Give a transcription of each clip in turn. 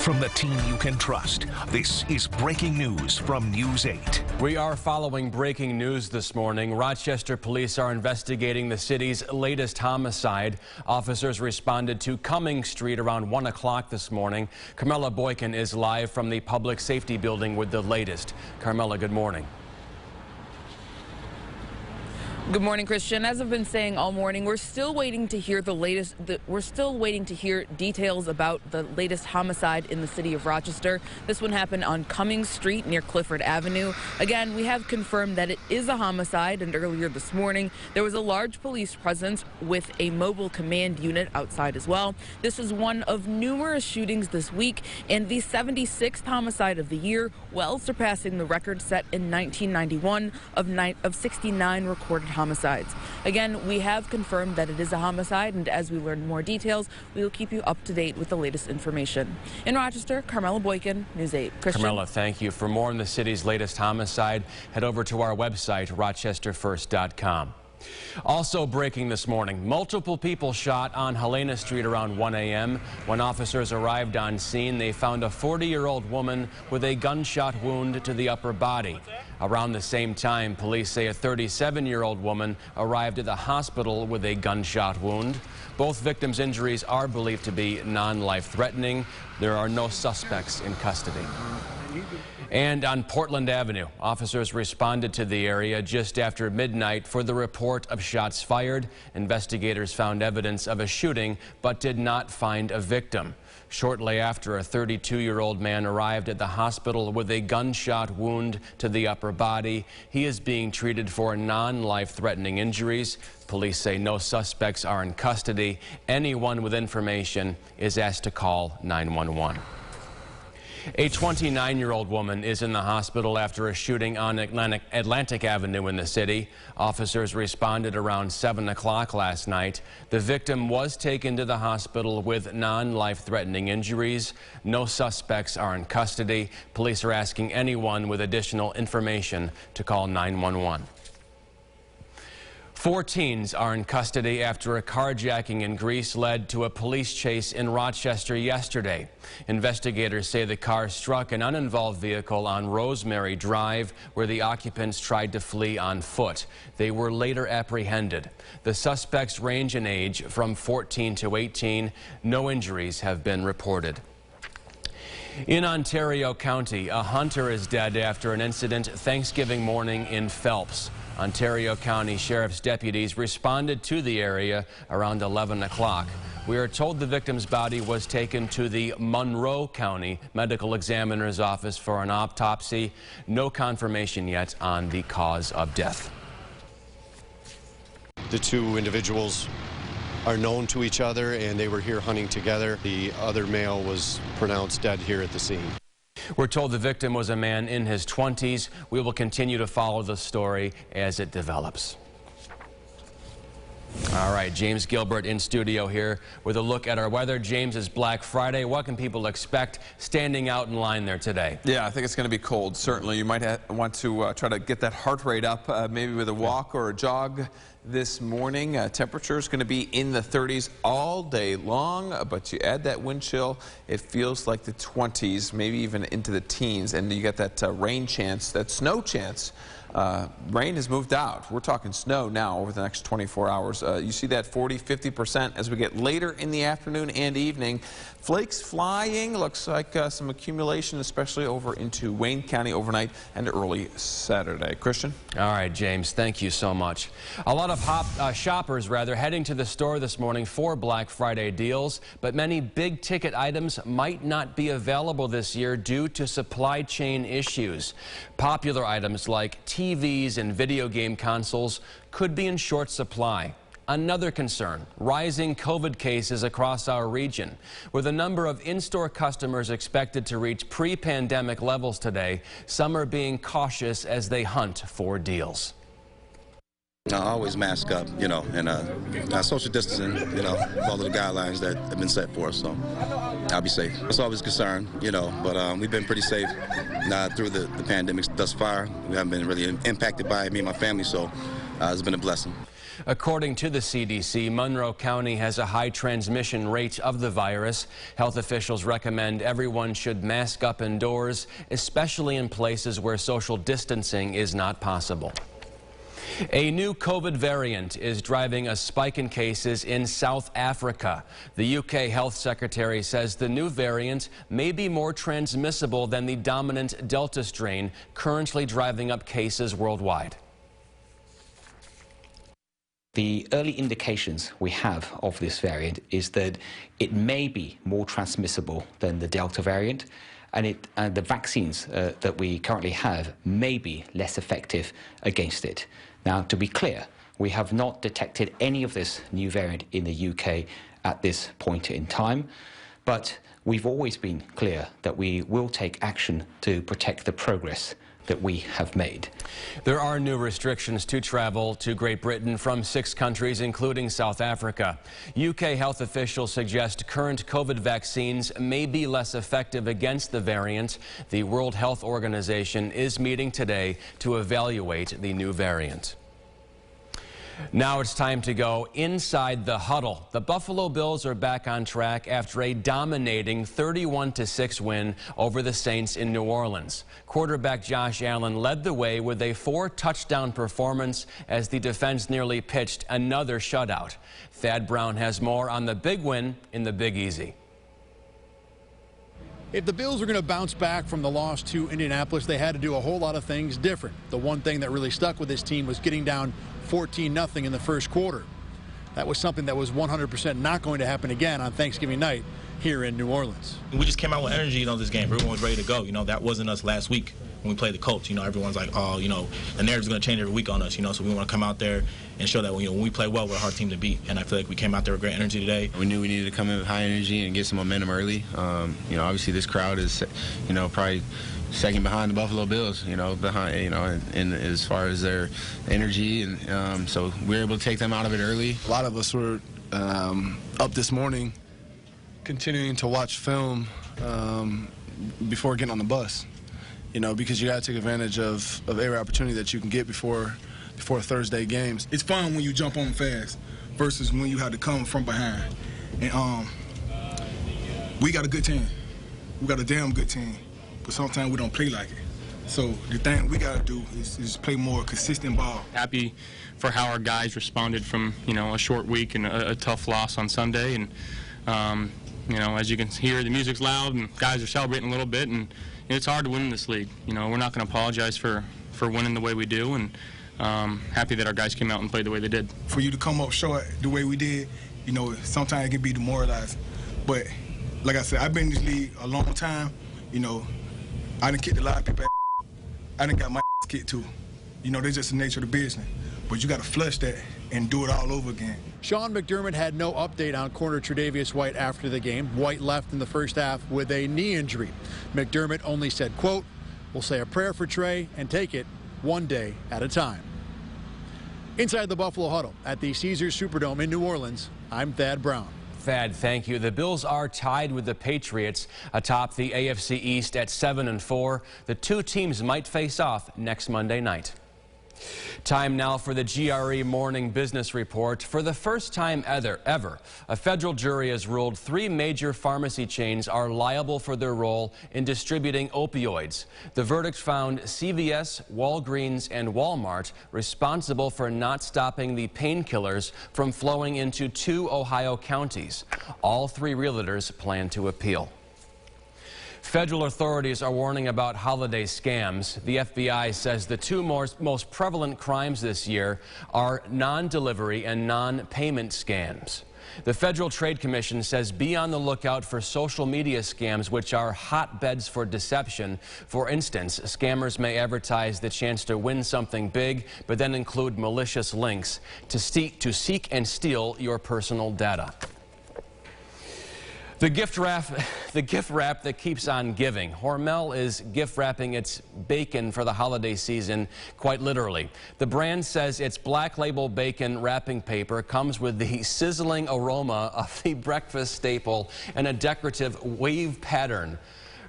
From the team you can trust, this is breaking news from News 8. We are following breaking news this morning. Rochester police are investigating the city's latest homicide. Officers responded to Cummings Street around 1 o'clock this morning. Carmela Boykin is live from the Public Safety Building with the latest. Carmela, good morning. Good morning, Christian. As I've been saying all morning, we're still waiting to hear details about the latest homicide in the city of Rochester. This one happened on Cummings Street near Clifford Avenue. Again, we have confirmed that it is a homicide, and earlier this morning there was a large police presence with a mobile command unit outside as well. This is one of numerous shootings this week and the 76th homicide of the year, well surpassing the record set in 1991 of 69 recorded homicides. Again, we have confirmed that it is a homicide, and as we learn more details, we will keep you up to date with the latest information. In Rochester, Carmela Boykin, News 8. Christian? Carmela, thank you. For more on the city's latest homicide, head over to our website, rochesterfirst.com. Also breaking this morning, multiple people shot on Helena Street around 1 a.m. When officers arrived on scene, they found a 40-year-old woman with a gunshot wound to the upper body. Around the same time, police say a 37-year-old woman arrived at the hospital with a gunshot wound. Both victims' injuries are believed to be non-life-threatening. There are no suspects in custody. And on Portland Avenue, officers responded to the area just after midnight for the report of shots fired. Investigators found evidence of a shooting but did not find a victim. Shortly after, a 32-year-old man arrived at the hospital with a gunshot wound to the upper body. He is being treated for non-life-threatening injuries. Police say no suspects are in custody. Anyone with information is asked to call 911. A 29-year-old woman is in the hospital after a shooting on Atlantic Avenue in the city. Officers responded around 7 o'clock last night. The victim was taken to the hospital with non-life-threatening injuries. No suspects are in custody. Police are asking anyone with additional information to call 911. 4 teens are in custody after a carjacking in Greece led to a police chase in Rochester yesterday. Investigators say the car struck an uninvolved vehicle on Rosemary Drive, where the occupants tried to flee on foot. They were later apprehended. The suspects range in age from 14 to 18. No injuries have been reported. In Ontario County, a hunter is dead after an incident Thanksgiving morning in Phelps. Ontario County Sheriff's deputies responded to the area around 11 o'clock. We are told the victim's body was taken to the Monroe County Medical Examiner's office for an autopsy. No confirmation yet on the cause of death. The 2 individuals are known to each other, and they were here hunting together. The other male was pronounced dead here at the scene. We're told the victim was a man in his 20s. We will continue to follow the story as it develops. All right, James Gilbert in studio here with a look at our weather. James, it's Black Friday. What can people expect standing out in line there today? Yeah, I think it's going to be cold, certainly. You might want to try to get that heart rate up, maybe with a walk or a jog this morning. Temperature is going to be in the 30s all day long, but you add that wind chill, it feels like the 20s, maybe even into the teens, and you get that rain chance, that snow chance. Rain has moved out. We're talking snow now over the next 24 hours. You see that 40–50% as we get later in the afternoon and evening. Flakes flying. Looks like some accumulation, especially over into Wayne County overnight and early Saturday. Christian? All right, James, thank you so much. A lot of shoppers heading to the store this morning for Black Friday deals, but many big ticket items might not be available this year due to supply chain issues. Popular items like TVs and video game consoles could be in short supply. Another concern, rising COVID cases across our region. With a number of in-store customers expected to reach pre-pandemic levels today, some are being cautious as they hunt for deals. I always mask up, and social distancing, follow the guidelines that have been set for us, so I'll be safe. It's always a concern, but we've been pretty safe through the pandemic thus far. We haven't been really impacted by it, me and my family, so it's been a blessing. According to the CDC, Monroe County has a high transmission rate of the virus. Health officials recommend everyone should mask up indoors, especially in places where social distancing is not possible. A new COVID variant is driving a spike in cases in South Africa. The UK Health Secretary says the new variant may be more transmissible than the dominant Delta strain, currently driving up cases worldwide. The early indications we have of this variant is that it may be more transmissible than the Delta variant, and the vaccines that we currently have may be less effective against it. Now, to be clear, we have not detected any of this new variant in the UK at this point in time, but we've always been clear that we will take action to protect the progress that we have made. There are new restrictions to travel to Great Britain from 6 countries, including South Africa. UK health officials suggest current COVID vaccines may be less effective against the variant. The World Health Organization is meeting today to evaluate the new variant. Now it's time to go inside the huddle. The Buffalo Bills are back on track after a dominating 31-6 win over the Saints in New Orleans. Quarterback Josh Allen led the way with a 4-touchdown performance as the defense nearly pitched another shutout. Thad Brown has more on the big win in the Big Easy. If the Bills are going to bounce back from the loss to Indianapolis, they had to do a whole lot of things different. The one thing that really stuck with this team was getting down 14-0 in the first quarter. That was something that was 100% not going to happen again on Thanksgiving night here in New Orleans. We just came out with energy, this game. Everyone was ready to go. That wasn't us last week when we played the Colts. Everyone's like, oh, the narrative's going to change every week on us, so we want to come out there and show that, when we play well, we're a hard team to beat. And I feel like we came out there with great energy today. We knew we needed to come in with high energy and get some momentum early. Obviously this crowd is, probably second behind the Buffalo Bills, and as far as their energy. And so we were able to take them out of it early. A lot of us were up this morning continuing to watch film before getting on the bus, because you got to take advantage of every opportunity that you can get before Thursday games. It's fun when you jump on fast versus when you have to come from behind. And we got a good team. We got a damn good team, but sometimes we don't play like it. So the thing we got to do is play more consistent ball. Happy for how our guys responded from, a short week and a tough loss on Sunday. And, as you can hear, the music's loud and guys are celebrating a little bit. And it's hard to win in this league. We're not going to apologize for winning the way we do. And happy that our guys came out and played the way they did. For you to come up short the way we did, sometimes it can be demoralizing. But like I said, I've been in this league a long time. I done kicked a lot of people. I done got my kicked too. That's just the nature of the business. But you got to flush that and do it all over again. Sean McDermott had no update on corner Tre'Davious White after the game. White left in the first half with a knee injury. McDermott only said, quote, "We'll say a prayer for Trey and take it one day at a time." Inside the Buffalo Huddle at the Caesars Superdome in New Orleans, I'm Thad Brown. Thad, thank you. The Bills are tied with the Patriots atop the AFC East at 7-4. The two teams might face off next Monday night. Time now for the GRE Morning Business Report. For the first time ever, a federal jury has ruled 3 major pharmacy chains are liable for their role in distributing opioids. The verdict found CVS, Walgreens, and Walmart responsible for not stopping the painkillers from flowing into 2 Ohio counties. All 3 realtors plan to appeal. Federal authorities are warning about holiday scams. The FBI says the 2 most prevalent crimes this year are non-delivery and non-payment scams. The Federal Trade Commission says be on the lookout for social media scams, which are hotbeds for deception. For instance, scammers may advertise the chance to win something big, but then include malicious links to seek and steal your personal data. The gift wrap that keeps on giving. Hormel is gift wrapping its bacon for the holiday season, quite literally. The brand says its Black Label bacon wrapping paper comes with the sizzling aroma of the breakfast staple and a decorative wave pattern.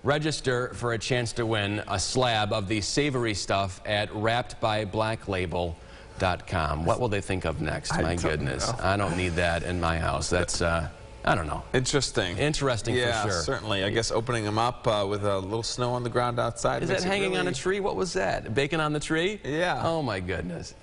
Register for a chance to win a slab of the savory stuff at wrappedbybblacklabel.com. What will they think of next? My goodness. I don't need that in my house. That's, I don't know. Interesting. Interesting for sure. Certainly. I guess opening them up with a little snow on the ground outside. Is that hanging on a tree? What was that? Bacon on the tree? Yeah. Oh, my goodness.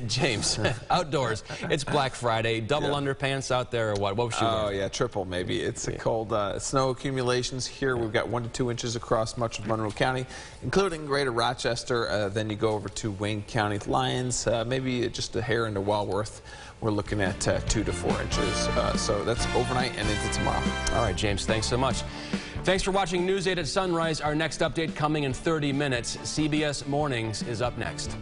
James, outdoors. It's Black Friday. Double underpants out there or what? What was she wearing? Oh, yeah, triple maybe. It's a cold snow accumulations here. We've got 1 to 2 inches across much of Monroe County, including Greater Rochester. Then you go over to Wayne County, Lyons, maybe just a hair into Walworth. We're looking at 2 to 4 inches. So that's overnight and into tomorrow. All right, James, thanks so much. Thanks for watching News 8 at Sunrise. Our next update coming in 30 minutes. CBS Mornings is up next.